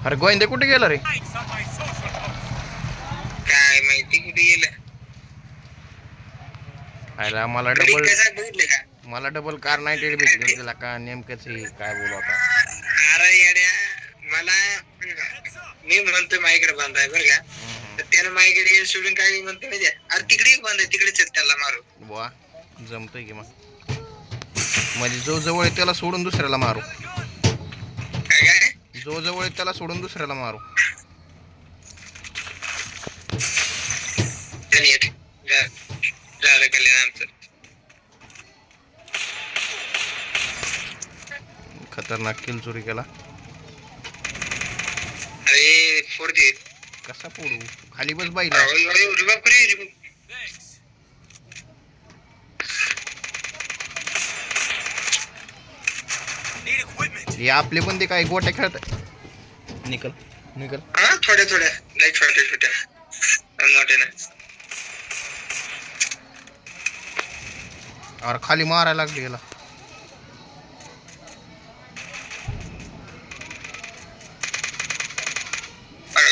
अरे गोविंदे कुठे गेला रे? काय माहिती कुठे गेलं. अरे मला डबल कार 98 भेटली त्याला का नेमकंच काय बोलू आता. अरे येड्या मला मी म्हणतोय माझ्याकडे बांधाय बरं का, तर त्यानं माझ्याकडे सोडून काय म्हणतो माहिती आहे, अरे तिकडे बांधाय तिकडेच त्याला मारू. वा जमतंय की मग, म्हणजे जो जवळ आहे त्याला सोडून दुसऱ्याला मारू. काय काय जो जवळ आहे त्याला सोडून दुसऱ्याला मारू. झालं कल्याण आमचं. खतरनाक किल चोरी केला. अरे फोड दे. कसा फोडू? खाली बस बाईला. हे आपले बंदे काय गोट्या खेळतात. निकल निकल. हा थोड्या थोड्या लई छोट्या छोट्या मोठ्या नाही. अरे खाली मारायला लागली याला.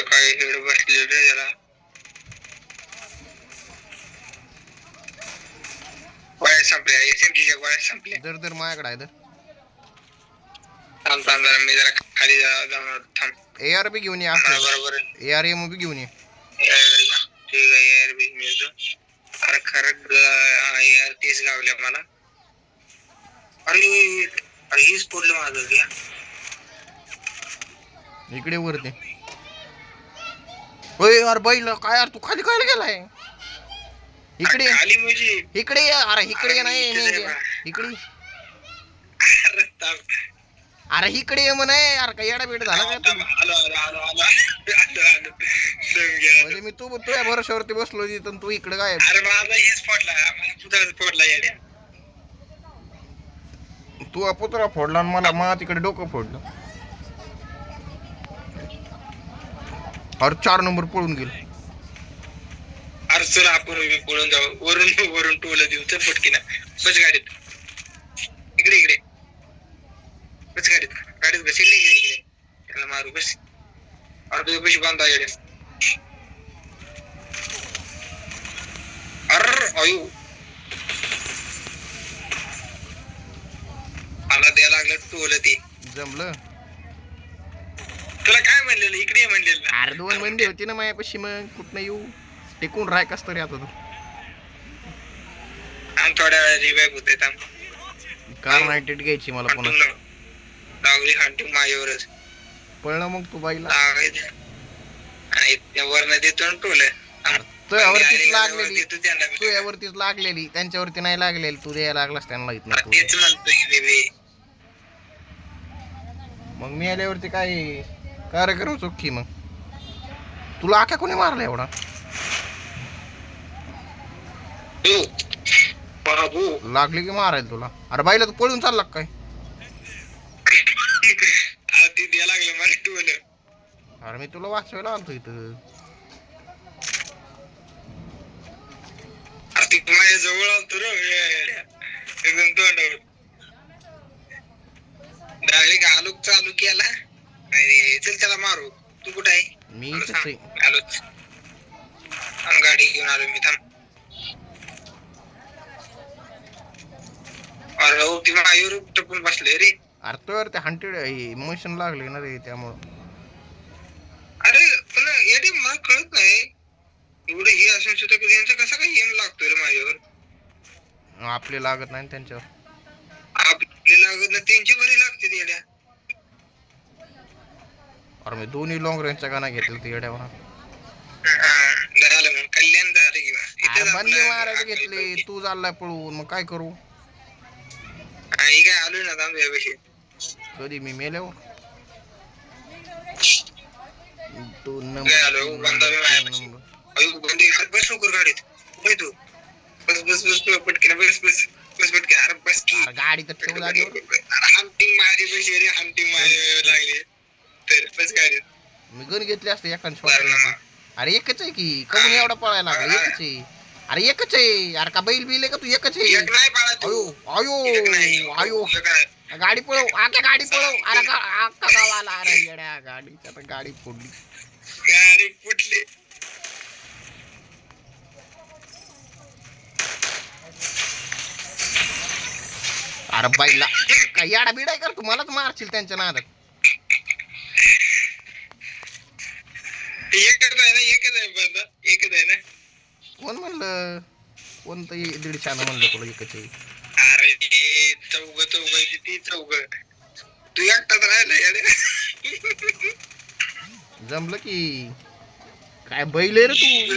काय एवढं बसलेलं त्याला गोळ्या संपल्या. एसएमजीच्या गोळ्या संपल्या. दर दर माझ्याकडे आहे. थांब थांब जरा मी जरा खाली जाऊन थांब. AR बी घेऊन ये. बरोबर ARM बी घेऊन ये. ठीक आहे यार बी मिळतो. अरे खरं यार तेच गावल्या मला. अरे अरे हेच पडलं माझं घ्या. इकडे वरती. होय यार बैल काय यार तू खाली काय गेलाय? इकडे खाली म्हणजे इकडे ये. अरे इकडे नाही इकडे. अरे इकडे ये म्हणे. अरे काय येडा बेड झाला काय तू? म्हणजे मी तू तुझ्या भरोश्यावरती बसलो तिथं तू इकडे काय? अरे माझा हेच फोडला. मला तुझा फोडला येड्या. तू पुतळा फोडला आणि मला तिकडे डोकं फोडलं. अरे 4 नंबर पळून गेलो. अरे चल आपण पळून जाऊ. वरून वरून टोल देऊ. चल फटकीना बस गाडीत. इकडे इकडे बस गाडीत. गाडीत बस. इकडे इकडे त्याला मारू बस. अरे तुझ्या पैसे बांधा येडे. अरे अयो मला द्यायला लागलं टोल ते. जमलं. तुला काय म्हणलेलं इकडे म्हणलेलं. अरे 2 बंदे होती ना माझ्यापाशी. मग कुठनं येऊ? टिकून राह कस तरी आता तू. आणि थोड्या वेळा रिवाइव होते. कार 98 घ्यायची मला पुन्हा. डावरी हंटिंग माझ्यावरच पळणं मग तू बाईला. वरनं देतो टोल. तू यावरतीच लागलेली. तू यावरतीच लागलेली. त्यांच्यावरती नाही लागलेली. तू द्यायला लागलास त्यांना इथं. तेच म्हणतोय मग मी आल्यावरती काय कार्यक्रम चुकी. मग तुला आख्या कोणी मारला एवढा? लागली की मारायला तुला. अरे बाईला तू पळून चालला काय? अरे मी तुला वाचवायला आलतो इथं. माझ्या जवळ आलतो रे एकदम तोंडावर. डायरेक्ट आलो चालू केला. चल त्याला मारू. तू कुठं आहे? मी आलोच. गाडी घेऊन आलो मी. थांब. अरे हो ती माझ्यावर टपून बसले रे. अरे तर ते 100 मोशन लागले ना रे त्यामुळं. अरे पण येडे मला कळत नाही एवढं हे असून सुद्धा यांचा कसा काय हेम लागतोय रे माझ्यावर. आपले लागत नाही त्यांच्यावर. आपले लागत नाही त्यांची बरी लागते येड्या. अरे मी दोन्ही लॉंग रेंजच्या गाणं घेतलं ते येड्यावर. झालं मग कल्याण झालं किंवा बंदी मारायला घेतले. तू चाललाय पळून. मग काय करू? ही काय आलोय ना थांब पैसे. कधी मी मेल्यावर. बस लवकर गाडीत. तू बस बस बस पटकीन बस बस बस पटकीन. अरे बस की गाडी तर ठेवू जागेवर. हंटिंग माझे पैसे रे. हंटिंग माझे लागले तर बस गाडीत. मी गण घेतले असते एखाद. अरे एकच आहे की. कमी एवढा पळायला लागला. एकच आहे. अरे एकच आहे. अरे का बैल बिल आहे का तू? एकच आहे. एक नाही पाळा तू. आयो आयो आयो. गाडी पळव आता, गाडी पळव. अरे अख्खा गावाला अरे येड्या गाडीच्या तर गाडी फोडली. गाडी फुटली. अरे बाईला काय याडा बिडाय कर, तू मलाच मारशील त्यांच्या नादात. एकच आहे ना, एकच आहे बंदा, एकच आहे ना. कोण म्हणलं? कोणतं 150 म्हणलं तुला एकच आहे? अरे चौघ ती चौघ, तू एकटाच राहिला यार. जमलं की काय बैल आहे रे तू.